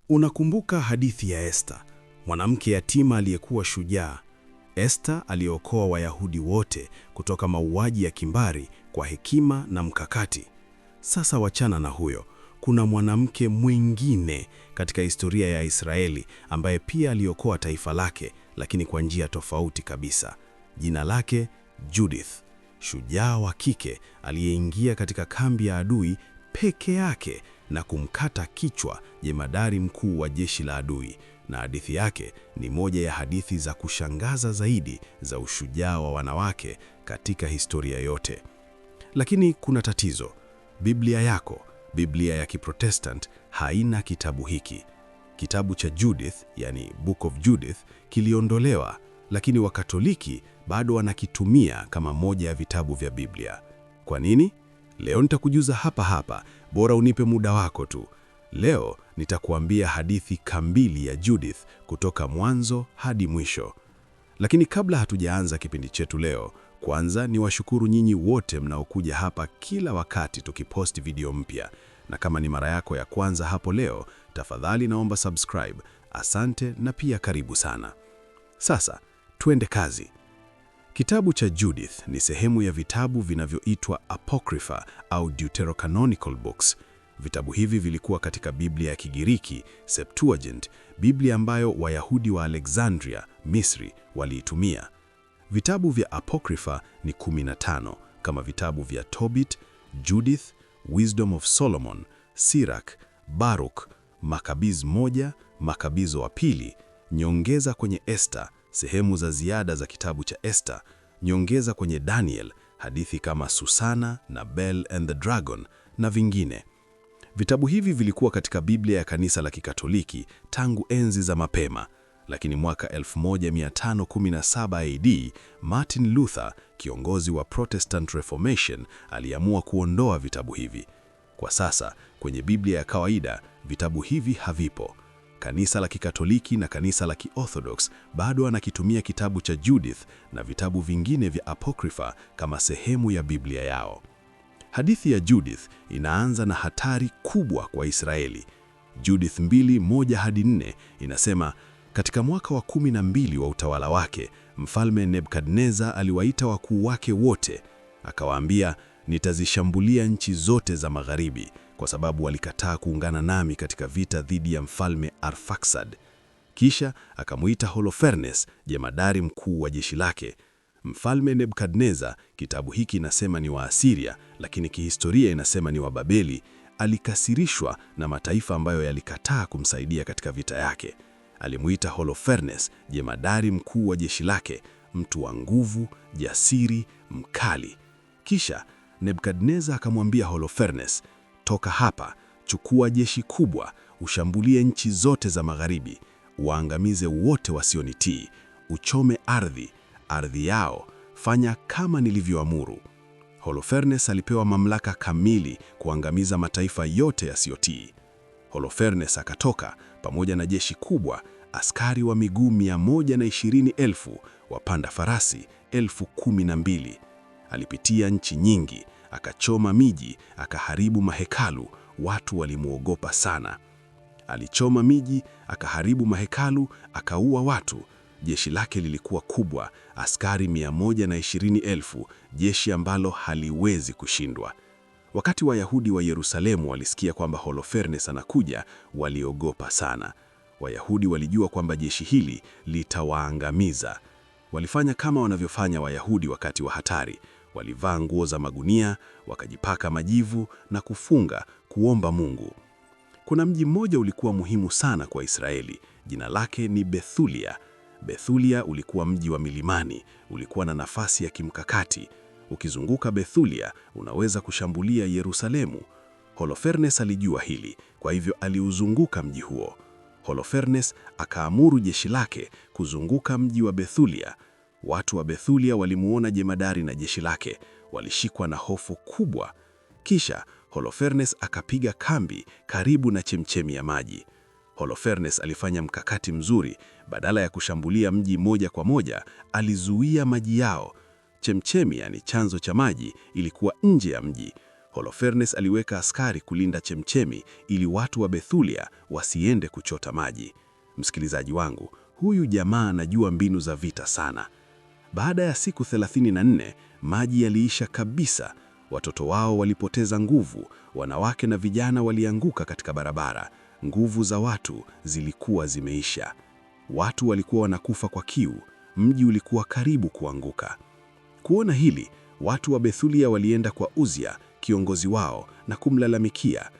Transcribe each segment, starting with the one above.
Unakumbuka hadithi ya Esta, mwanamke yatima aliyekuwa shujaa. Esta aliokoa Wayahudi wote kutoka mauaji ya kimbari kwa hekima na mkakati. Sasa wachana na huyo, kuna mwanamke mwingine katika historia ya Israeli ambaye pia aliokoa taifa lake, lakini kwa njia tofauti kabisa. Jina lake Judith, shujaa wa kike aliyeingia katika kambi ya adui peke yake na kumkata kichwa jemadari mkuu wa jeshi la adui. Na hadithi yake ni moja ya hadithi za kushangaza zaidi za ushujaa wa wanawake katika historia yote. Lakini kuna tatizo. Biblia yako, Biblia ya Kiprotestant, haina kitabu hiki. Kitabu cha Judith, yani Book of Judith, kiliondolewa, lakini Wakatoliki bado wanakitumia kama moja ya vitabu vya Biblia. Kwa nini? Leo nitakujuza hapa, bora unipe muda wako tu. Leo nitakuambia hadithi kamili ya Judith kutoka mwanzo hadi mwisho. Lakini kabla hatujaanza kipindi chetu leo, kwanza ni washukuru nyinyi wote mnaokuja hapa kila wakati tukiposti video mpya. Na kama ni mara yako ya kwanza hapo leo, tafadhali naomba subscribe. Asante na pia karibu sana. Sasa, tuende kazi. Kitabu cha Judith ni sehemu ya vitabu vinavyoitwa Apocrypha au Deuterocanonical Books. Vitabu hivi vilikuwa katika Biblia ya Kigiriki, Septuagint, Biblia ambayo Wayahudi wa Alexandria, Misri, waliitumia. Vitabu vya Apocrypha ni 15, kama vitabu vya Tobit, Judith, Wisdom of Solomon, Sirach, Baruch, Makabiz 1, Makabizo wa pili, nyongeza kwenye Esther, sehemu za ziada za kitabu cha Esther, nyongeza kwenye Daniel, hadithi kama Susana na Bell and the Dragon na vingine. Vitabu hivi vilikuwa katika Biblia ya kanisa la Kikatoliki tangu enzi za mapema, lakini mwaka 1517 AD, Martin Luther, kiongozi wa Protestant Reformation, aliamua kuondoa vitabu hivi. Kwa sasa, kwenye Biblia ya kawaida, vitabu hivi havipo. Kanisa la Kikatoliki na kanisa la Kiorthodox bado wanakitumia kitabu cha Judith na vitabu vingine vya Apocrypha kama sehemu ya Biblia yao. Hadithi ya Judith inaanza na hatari kubwa kwa Israeli. Judith 2:1-4 inasema, katika mwaka wa 12 wa utawala wake, Mfalme Nebukadneza aliwaita wakuu wake wote. Akawaambia, nitazishambulia nchi zote za magharibi, kwa sababu walikataa kuungana nami katika vita dhidi ya Mfalme Arfaksad. Kisha akamuita Holofernes, jemadari mkuu wa jeshi lake. Mfalme Nebukadneza, kitabu hiki inasema ni wa Asiria, lakini kihistoria inasema ni wa Babeli, alikasirishwa na mataifa ambayo yalikataa kumsaidia katika vita yake. Alimuita Holofernes, jemadari mkuu wa jeshi lake, mtu wa nguvu, jasiri, mkali. Kisha Nebukadneza akamwambia Holofernes, toka hapa, chukua jeshi kubwa, ushambulie nchi zote za magharibi, waangamize wote wasionitii, uchome ardhi yao, fanya kama nilivyoamuru. Holofernes alipewa mamlaka kamili kuangamiza mataifa yote yasiyotii. Holofernes akatoka pamoja na jeshi kubwa, askari wa miguu 120,000, wapanda farasi 12,000. Alipitia nchi nyingi, akachoma miji, akaharibu mahekalu, watu walimuogopa sana. Alichoma miji, akaharibu mahekalu, akaua watu. Jeshi lake lilikuwa kubwa, askari 120,000, jeshi ambalo haliwezi kushindwa. Wakati Wayahudi wa Yerusalemu walisikia kwamba Holofernes anakuja, waliogopa sana. Wayahudi walijua kwamba jeshi hili litawaangamiza. Walifanya kama wanavyofanya Wayahudi wakati wa hatari. Walivaa nguo za magunia, wakajipaka majivu na kufunga, kuomba Mungu. Kuna mji mmoja ulikuwa muhimu sana kwa Israeli. Jina lake ni Bethulia. Bethulia ulikuwa mji wa milimani, ulikuwa na nafasi ya kimkakati. Ukizunguka Bethulia, unaweza kushambulia Yerusalemu. Holofernes alijua hili, kwa hivyo aliuzunguka mji huo. Holofernes akaamuru jeshi lake kuzunguka mji wa Bethulia. Watu wa Bethulia walimuona jemadari na jeshi lake, walishikwa na hofu kubwa. Kisha Holofernes akapiga kambi karibu na chemchemi ya maji. Holofernes alifanya mkakati mzuri. Badala ya kushambulia mji moja kwa moja, alizuia maji yao. Chemchemi, yani chanzo cha maji, ilikuwa nje ya mji. Holofernes aliweka askari kulinda chemchemi ili watu wa Bethulia wasiende kuchota maji. Msikilizaji wangu, huyu jamaa anajua mbinu za vita sana. Baada ya siku 34, maji yaliisha kabisa. Watoto wao walipoteza nguvu, wanawake na vijana walianguka katika barabara. Nguvu za watu zilikuwa zimeisha. Watu walikuwa wanakufa kwa kiu, mji ulikuwa karibu kuanguka. Kuona hili, watu wa Bethulia walienda kwa Uzia, kiongozi wao, na kumlalamikia.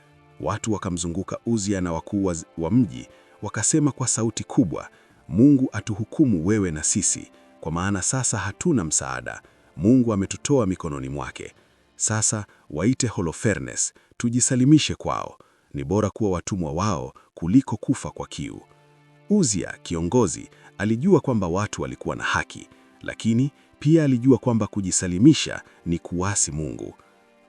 Watu wakamzunguka Uzia na wakuu wa mji, wakasema kwa sauti kubwa, Mungu atuhukumu wewe na sisi, kwa maana sasa hatuna msaada. Mungu ametutoa mikononi mwake. Sasa waite Holofernes, tujisalimishe kwao. Ni bora kuwa watumwa wao kuliko kufa kwa kiu. Uzia, kiongozi, alijua kwamba watu walikuwa na haki, lakini pia alijua kwamba kujisalimisha ni kuasi Mungu.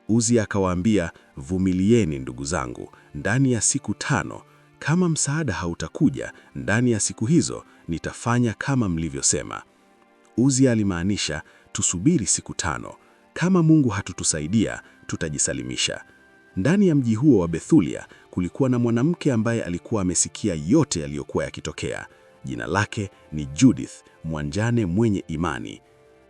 Uzia akawaambia, vumilieni ndugu zangu, ndani ya siku 5, kama msaada hautakuja ndani ya siku hizo, nitafanya kama mlivyosema. Uzia alimaanisha tusubiri siku 5. Kama Mungu hatutusaidia, tutajisalimisha. Ndani ya mji huo wa Bethulia kulikuwa na mwanamke ambaye alikuwa amesikia yote yaliyokuwa yakitokea. Jina lake ni Judith, mwanjane mwenye imani.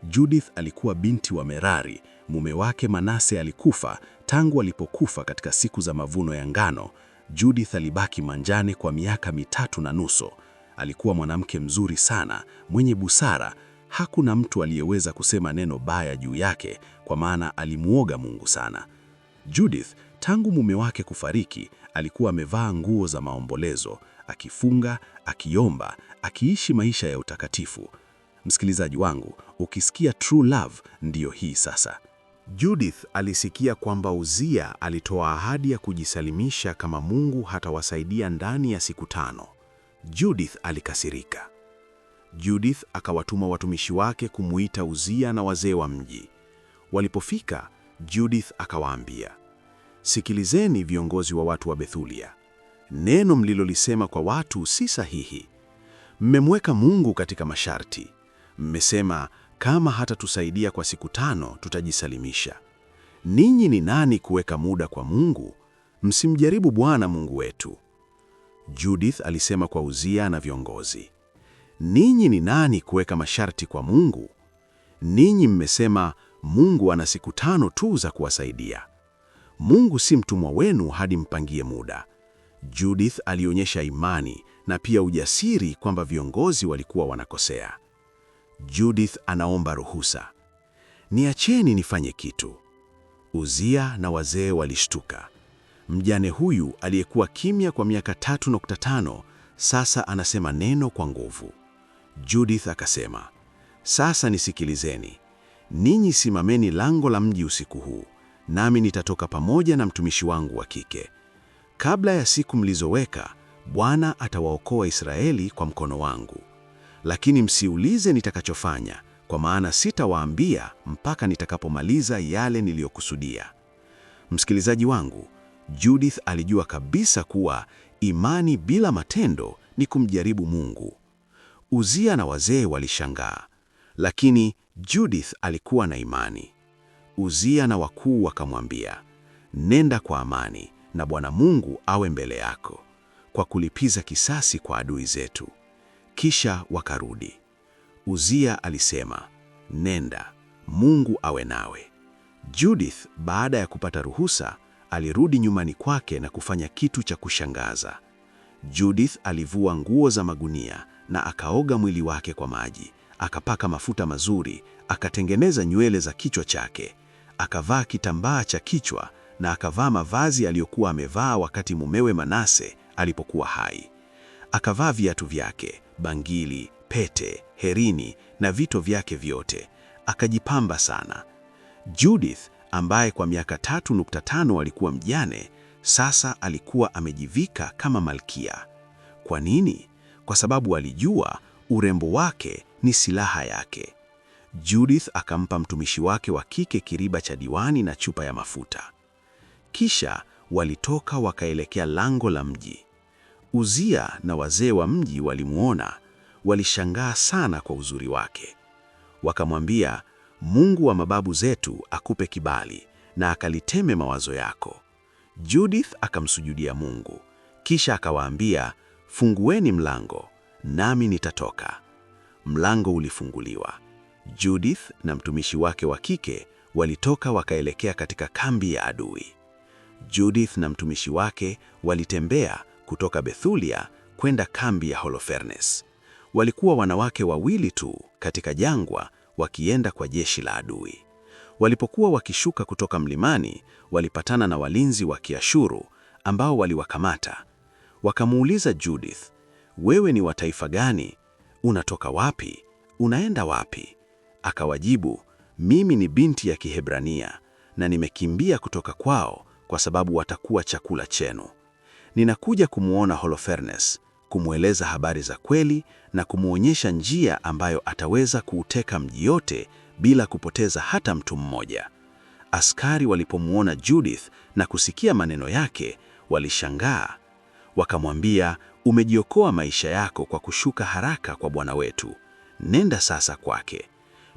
Judith alikuwa binti wa Merari. Mume wake Manase alikufa tangu alipokufa katika siku za mavuno ya ngano. Judith alibaki manjane kwa miaka 3.5. Alikuwa mwanamke mzuri sana, mwenye busara. Hakuna mtu aliyeweza kusema neno baya juu yake, kwa maana alimuoga Mungu sana. Judith, tangu mume wake kufariki, alikuwa amevaa nguo za maombolezo, akifunga, akiomba, akiishi maisha ya utakatifu. Msikilizaji wangu, ukisikia true love, ndiyo hii sasa. Judith alisikia kwamba Uzia alitoa ahadi ya kujisalimisha kama Mungu hatawasaidia ndani ya siku 5. Judith alikasirika. Judith akawatuma watumishi wake kumuita Uzia na wazee wa mji. Walipofika, Judith akawaambia, sikilizeni viongozi wa watu wa Bethulia. Neno mlilolisema kwa watu si sahihi. Mmemweka Mungu katika masharti. Mmesema kama hatatusaidia kwa siku 5 tutajisalimisha. Ninyi ni nani kuweka muda kwa Mungu? Msimjaribu Bwana Mungu wetu. Judith alisema kwa Uzia na viongozi, ninyi ni nani kuweka masharti kwa Mungu? Ninyi mmesema Mungu ana siku 5 tu za kuwasaidia. Mungu si mtumwa wenu hadi mpangie muda. Judith alionyesha imani na pia ujasiri kwamba viongozi walikuwa wanakosea. Judith anaomba ruhusa. Niacheni nifanye kitu. Uzia na wazee walishtuka. Mjane huyu aliyekuwa kimya kwa miaka 3.5 sasa anasema neno kwa nguvu. Judith akasema, sasa nisikilizeni. Ninyi simameni lango la mji usiku huu, nami nitatoka pamoja na mtumishi wangu wa kike. Kabla ya siku mlizoweka, Bwana atawaokoa Israeli kwa mkono wangu. Lakini msiulize nitakachofanya, kwa maana sitawaambia mpaka nitakapomaliza yale niliyokusudia. Msikilizaji wangu, Judith alijua kabisa kuwa imani bila matendo ni kumjaribu Mungu. Uzia na wazee walishangaa, lakini Judith alikuwa na imani. Uzia na wakuu wakamwambia, nenda kwa amani na Bwana Mungu awe mbele yako, kwa kulipiza kisasi kwa adui zetu. Kisha wakarudi. Uzia alisema, nenda, Mungu awe nawe. Judith, baada ya kupata ruhusa, alirudi nyumbani kwake na kufanya kitu cha kushangaza. Judith alivua nguo za magunia na akaoga mwili wake kwa maji, akapaka mafuta mazuri, akatengeneza nywele za kichwa chake, akavaa kitambaa cha kichwa na akavaa mavazi aliyokuwa amevaa wakati mumewe Manase alipokuwa hai. Akavaa viatu vyake, bangili, pete, herini na vito vyake vyote. Akajipamba sana. Judith, ambaye kwa miaka 3.5 alikuwa mjane, sasa alikuwa amejivika kama malkia. Kwa nini? Kwa sababu alijua urembo wake ni silaha yake. Judith akampa mtumishi wake wa kike kiriba cha diwani na chupa ya mafuta. Kisha walitoka wakaelekea lango la mji. Uzia na wazee wa mji walimuona, walishangaa sana kwa uzuri wake. Wakamwambia, Mungu wa mababu zetu akupe kibali, na akaliteme mawazo yako. Judith akamsujudia Mungu, kisha akawaambia, fungueni mlango, nami nitatoka. Mlango ulifunguliwa. Judith na mtumishi wake wa kike walitoka wakaelekea katika kambi ya adui. Judith na mtumishi wake walitembea kutoka Bethulia kwenda kambi ya Holofernes. Walikuwa wanawake wawili tu katika jangwa wakienda kwa jeshi la adui. Walipokuwa wakishuka kutoka mlimani, walipatana na walinzi wa Kiashuru ambao waliwakamata. Wakamuuliza Judith, wewe ni wa taifa gani? Unatoka wapi? Unaenda wapi? Akawajibu, mimi ni binti ya Kihebrania na nimekimbia kutoka kwao kwa sababu watakuwa chakula chenu. Ninakuja kumuona Holofernes, kumweleza habari za kweli na kumuonyesha njia ambayo ataweza kuuteka mji yote bila kupoteza hata mtu mmoja. Askari walipomuona Judith na kusikia maneno yake, walishangaa. Wakamwambia, umejiokoa maisha yako kwa kushuka haraka kwa bwana wetu. Nenda sasa kwake.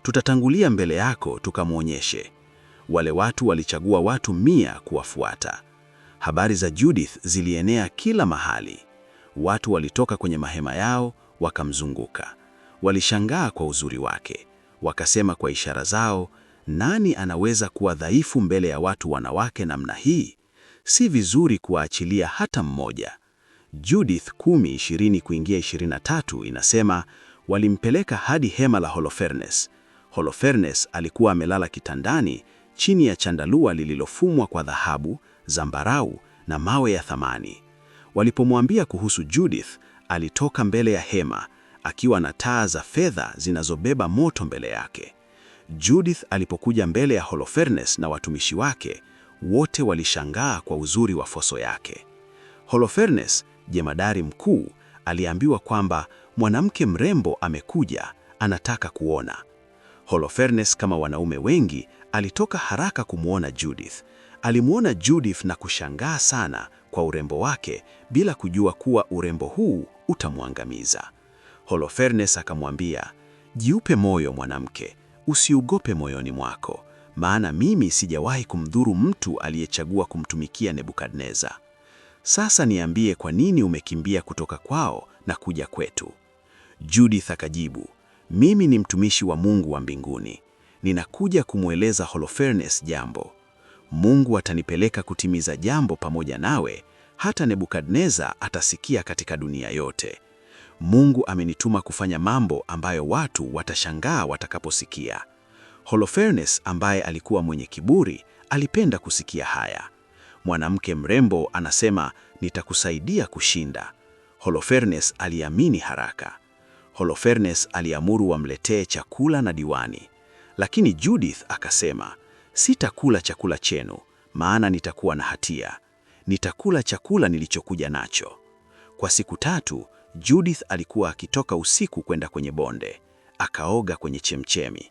Tutatangulia mbele yako tukamwonyeshe. Wale watu walichagua watu 100 kuwafuata. Habari za Judith zilienea kila mahali. Watu walitoka kwenye mahema yao wakamzunguka. Walishangaa kwa uzuri wake. Wakasema kwa ishara zao, nani anaweza kuwa dhaifu mbele ya watu wanawake namna hii? Si vizuri kuwaachilia hata mmoja. Judith 10:20 kuingia 23 inasema, walimpeleka hadi hema la Holofernes. Holofernes alikuwa amelala kitandani chini ya chandarua lililofumwa kwa dhahabu, zambarau na mawe ya thamani. Walipomwambia kuhusu Judith, alitoka mbele ya hema akiwa na taa za fedha zinazobeba moto mbele yake. Judith alipokuja mbele ya Holofernes na watumishi wake, wote walishangaa kwa uzuri wa foso yake. Holofernes, jemadari mkuu, aliambiwa kwamba mwanamke mrembo amekuja, anataka kuona. Holofernes, kama wanaume wengi, alitoka haraka kumwona Judith. Alimuona Judith na kushangaa sana kwa urembo wake bila kujua kuwa urembo huu utamwangamiza. Holofernes akamwambia, jiupe moyo mwanamke, usiogope moyoni mwako, maana mimi sijawahi kumdhuru mtu aliyechagua kumtumikia Nebukadneza. Sasa niambie, kwa nini umekimbia kutoka kwao na kuja kwetu? Judith akajibu, mimi ni mtumishi wa Mungu wa mbinguni. Ninakuja kumweleza Holofernes jambo. Mungu atanipeleka kutimiza jambo pamoja nawe, hata Nebukadneza atasikia katika dunia yote. Mungu amenituma kufanya mambo ambayo watu watashangaa watakaposikia. Holofernes, ambaye alikuwa mwenye kiburi, alipenda kusikia haya. Mwanamke mrembo anasema, nitakusaidia kushinda. Holofernes aliamini haraka. Holofernes aliamuru wamletee chakula na diwani. Lakini Judith akasema, sitakula chakula chenu, maana nitakuwa na hatia. Nitakula chakula nilichokuja nacho. Kwa siku 3, Judith alikuwa akitoka usiku kwenda kwenye bonde. Akaoga kwenye chemchemi.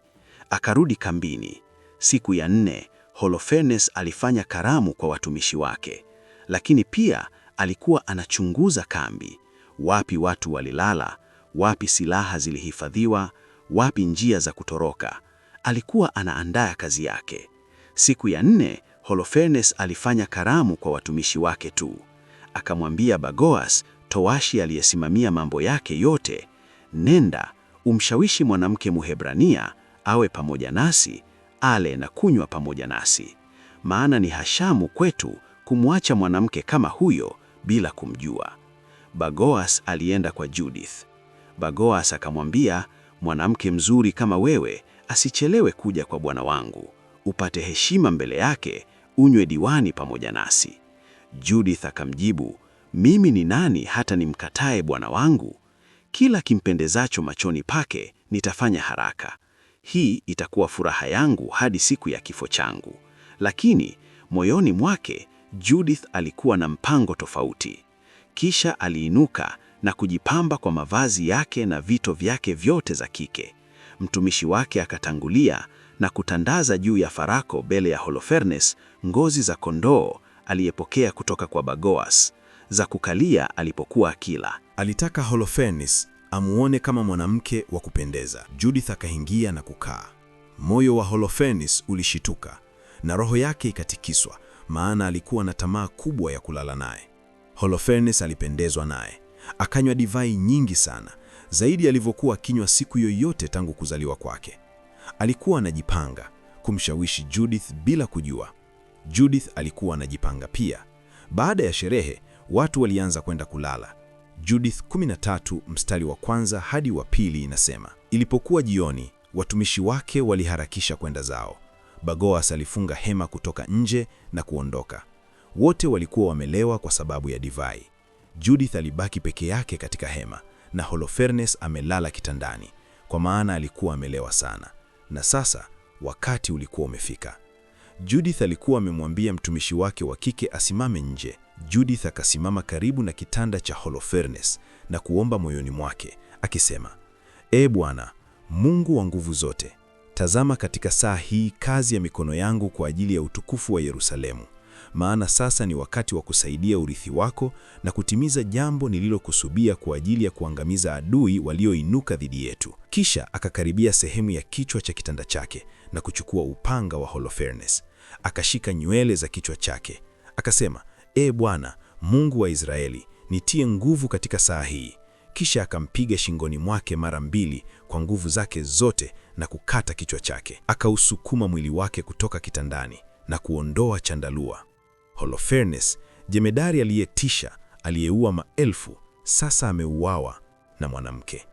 Akarudi kambini. Siku ya 4, Holofernes alifanya karamu kwa watumishi wake. Lakini pia alikuwa anachunguza kambi. Wapi watu walilala, wapi silaha zilihifadhiwa, wapi njia za kutoroka. Alikuwa anaandaa kazi yake. Siku ya 4, Holofernes alifanya karamu kwa watumishi wake tu. Akamwambia Bagoas, towashi aliyesimamia mambo yake yote, nenda, umshawishi mwanamke Muhebrania awe pamoja nasi, ale na kunywa pamoja nasi. Maana ni hashamu kwetu kumwacha mwanamke kama huyo bila kumjua. Bagoas alienda kwa Judith. Bagoas akamwambia, mwanamke mzuri kama wewe asichelewe kuja kwa bwana wangu, upate heshima mbele yake, unywe diwani pamoja nasi. Judith akamjibu, mimi ni nani hata nimkatae bwana wangu? Kila kimpendezacho machoni pake nitafanya haraka. Hii itakuwa furaha yangu hadi siku ya kifo changu. Lakini moyoni mwake Judith alikuwa na mpango tofauti. Kisha aliinuka na kujipamba kwa mavazi yake na vito vyake vyote za kike. Mtumishi wake akatangulia na kutandaza juu ya farako mbele ya Holofernes ngozi za kondoo aliyepokea kutoka kwa Bagoas, za kukalia alipokuwa akila. Alitaka Holofernes amuone kama mwanamke wa kupendeza. Judith akaingia na kukaa. Moyo wa Holofernes ulishituka, na roho yake ikatikiswa, maana alikuwa na tamaa kubwa ya kulala naye. Holofernes alipendezwa naye, akanywa divai nyingi sana, zaidi alivyokuwa akinywa siku yoyote tangu kuzaliwa kwake. Alikuwa anajipanga kumshawishi Judith bila kujua. Judith alikuwa anajipanga pia. Baada ya sherehe, watu walianza kwenda kulala. Judith 13 mstari wa kwanza hadi wa pili inasema, ilipokuwa jioni, watumishi wake waliharakisha kwenda zao. Bagoas alifunga hema kutoka nje na kuondoka. Wote walikuwa wamelewa kwa sababu ya divai. Judith alibaki peke yake katika hema, na Holofernes amelala kitandani, kwa maana alikuwa amelewa sana. Na sasa wakati ulikuwa umefika. Judith alikuwa amemwambia mtumishi wake wa kike asimame nje. Judith akasimama karibu na kitanda cha Holofernes na kuomba moyoni mwake, akisema, Bwana, Mungu wa nguvu zote, tazama katika saa hii kazi ya mikono yangu kwa ajili ya utukufu wa Yerusalemu. Maana sasa ni wakati wa kusaidia urithi wako na kutimiza jambo nililokusudia kwa ajili ya kuangamiza adui walioinuka dhidi yetu. Kisha akakaribia sehemu ya kichwa cha kitanda chake na kuchukua upanga wa Holofernes. Akashika nywele za kichwa chake. Akasema, Bwana, Mungu wa Israeli, nitie nguvu katika saa hii. Kisha akampiga shingoni mwake mara 2 kwa nguvu zake zote na kukata kichwa chake. Akausukuma mwili wake kutoka kitandani na kuondoa chandalua. Holofernes, jemedari aliyetisha, aliyeua maelfu, sasa ameuawa na mwanamke.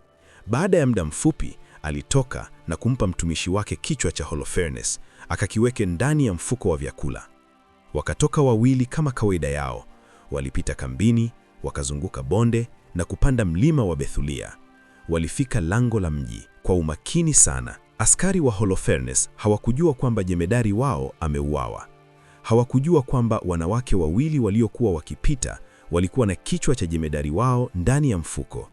Baada ya muda mfupi, alitoka na kumpa mtumishi wake kichwa cha Holofernes, akakiweke ndani ya mfuko wa vyakula. Wakatoka wawili kama kawaida yao, walipita kambini, wakazunguka bonde na kupanda mlima wa Bethulia. Walifika lango la mji kwa umakini sana. Askari wa Holofernes hawakujua kwamba jemedari wao ameuawa. Hawakujua kwamba wanawake wawili waliokuwa wakipita walikuwa na kichwa cha jemedari wao ndani ya mfuko.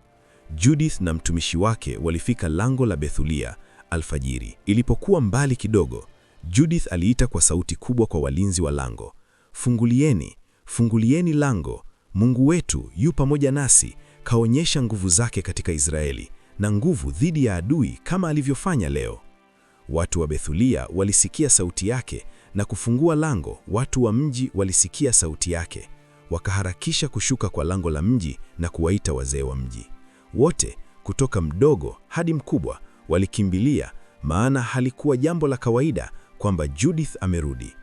Judith na mtumishi wake walifika lango la Bethulia alfajiri. Ilipokuwa mbali kidogo, Judith aliita kwa sauti kubwa kwa walinzi wa lango, Fungulieni, fungulieni lango, Mungu wetu yu pamoja nasi, kaonyesha nguvu zake katika Israeli na nguvu dhidi ya adui kama alivyofanya leo." Watu wa Bethulia walisikia sauti yake na kufungua lango. Watu wa mji walisikia sauti yake, wakaharakisha kushuka kwa lango la mji na kuwaita wazee wa mji. Wote kutoka mdogo hadi mkubwa walikimbilia, maana halikuwa jambo la kawaida kwamba Judith amerudi.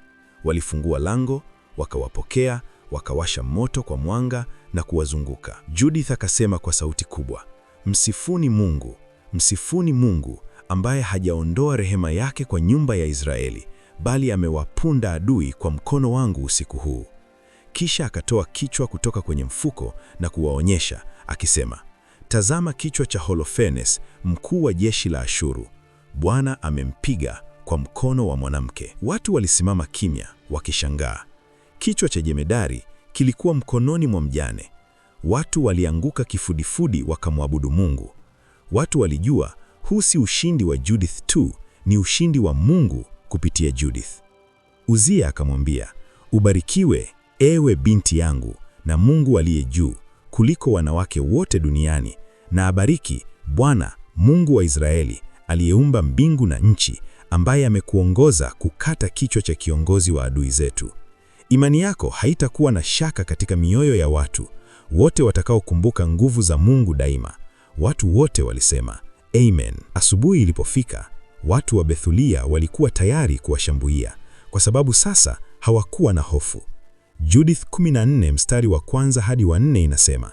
Walifungua lango, wakawapokea, wakawasha moto kwa mwanga na kuwazunguka. Judith akasema kwa sauti kubwa, "Msifuni Mungu, msifuni Mungu ambaye hajaondoa rehema yake kwa nyumba ya Israeli, bali amewapunda adui kwa mkono wangu usiku huu." Kisha akatoa kichwa kutoka kwenye mfuko na kuwaonyesha akisema, "Tazama kichwa cha Holofernes, mkuu wa jeshi la Ashuru. Bwana amempiga kwa mkono wa mwanamke." Watu walisimama kimya wakishangaa. Kichwa cha jemedari kilikuwa mkononi mwa mjane. Watu walianguka kifudifudi wakamwabudu Mungu. Watu walijua huu si ushindi wa Judith tu, ni ushindi wa Mungu kupitia Judith. Uzia akamwambia, "Ubarikiwe ewe binti yangu na Mungu aliye juu kuliko wanawake wote duniani, na abariki Bwana Mungu wa Israeli aliyeumba mbingu na nchi, ambaye amekuongoza kukata kichwa cha kiongozi wa adui zetu. Imani yako haitakuwa na shaka katika mioyo ya watu wote watakaokumbuka nguvu za Mungu daima." Watu wote walisema Amen. Asubuhi ilipofika, watu wa Bethulia walikuwa tayari kuwashambulia kwa sababu sasa hawakuwa na hofu. Judith 14 mstari wa kwanza hadi wa 4 inasema,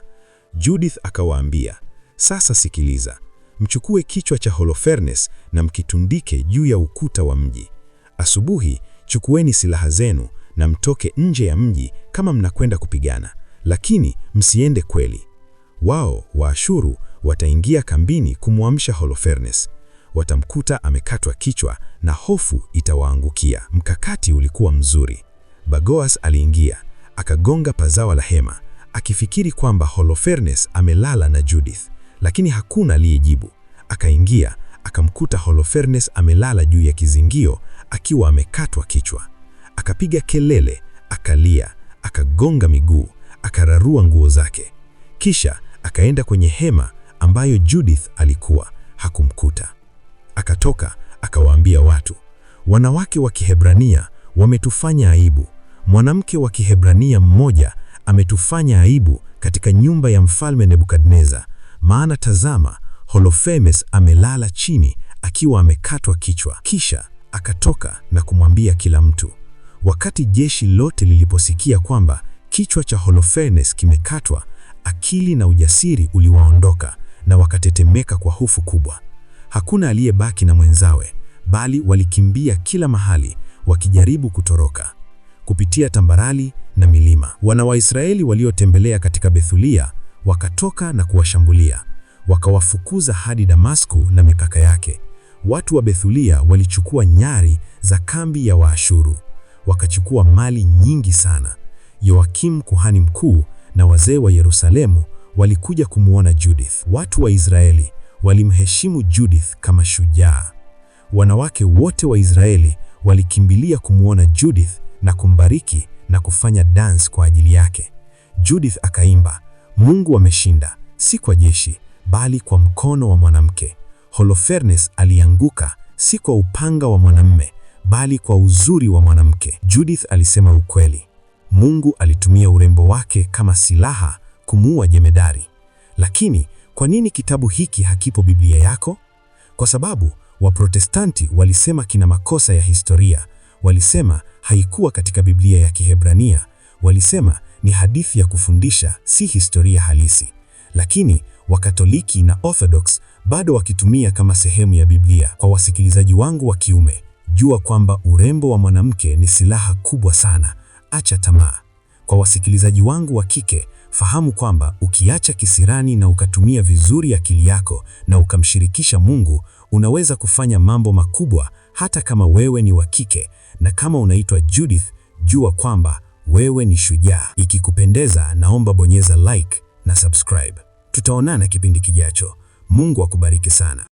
Judith akawaambia, "Sasa sikiliza, mchukue kichwa cha Holofernes na mkitundike juu ya ukuta wa mji. Asubuhi chukueni silaha zenu na mtoke nje ya mji kama mnakwenda kupigana, lakini msiende kweli. Wao Waashuru wataingia kambini kumwamsha Holofernes. Watamkuta amekatwa kichwa na hofu itawaangukia." Mkakati ulikuwa mzuri. Bagoas aliingia, akagonga pazawa la hema, akifikiri kwamba Holofernes amelala na Judith, lakini hakuna aliyejibu. Akaingia, akamkuta Holofernes amelala juu ya kizingio akiwa amekatwa kichwa. Akapiga kelele, akalia, akagonga miguu, akararua nguo zake. Kisha akaenda kwenye hema ambayo Judith alikuwa, hakumkuta. Akatoka, akawaambia watu, "Wanawake wa Kihebrania wametufanya aibu. Mwanamke wa Kihebrania mmoja ametufanya aibu katika nyumba ya mfalme Nebukadneza. Maana tazama, Holofemes amelala chini akiwa amekatwa kichwa. Kisha akatoka na kumwambia kila mtu. Wakati jeshi lote liliposikia kwamba kichwa cha Holofemes kimekatwa, akili na ujasiri uliwaondoka na wakatetemeka kwa hofu kubwa. Hakuna aliyebaki na mwenzawe, bali walikimbia kila mahali wakijaribu kutoroka. Kupitia tambarali na milima, wana wa Israeli waliotembelea katika Bethulia wakatoka na kuwashambulia. Wakawafukuza hadi Damasku na mipaka yake. Watu wa Bethulia walichukua nyari za kambi ya Waashuru. Wakachukua mali nyingi sana. Yoakim kuhani mkuu na wazee wa Yerusalemu walikuja kumwona Judith. Watu wa Israeli walimheshimu Judith kama shujaa. Wanawake wote wa Israeli walikimbilia kumwona Judith na kumbariki na kufanya dance kwa ajili yake. Judith akaimba, Mungu ameshinda, si kwa jeshi, bali kwa mkono wa mwanamke. Holofernes alianguka, si kwa upanga wa mwanamume, bali kwa uzuri wa mwanamke. Judith alisema ukweli. Mungu alitumia urembo wake kama silaha kumuua jemedari. Lakini kwa nini kitabu hiki hakipo Biblia yako? Kwa sababu Waprotestanti walisema kina makosa ya historia. Walisema haikuwa katika Biblia ya Kihebrania. Walisema ni hadithi ya kufundisha, si historia halisi. Lakini Wakatoliki na Orthodox bado wakitumia kama sehemu ya Biblia. Kwa wasikilizaji wangu wa kiume, jua kwamba urembo wa mwanamke ni silaha kubwa sana. Acha tamaa. Kwa wasikilizaji wangu wa kike, fahamu kwamba ukiacha kisirani na ukatumia vizuri akili yako na ukamshirikisha Mungu, unaweza kufanya mambo makubwa hata kama wewe ni wa kike. Na kama unaitwa Judith, jua kwamba wewe ni shujaa. Ikikupendeza, naomba bonyeza like na subscribe. Tutaonana kipindi kijacho. Mungu akubariki sana.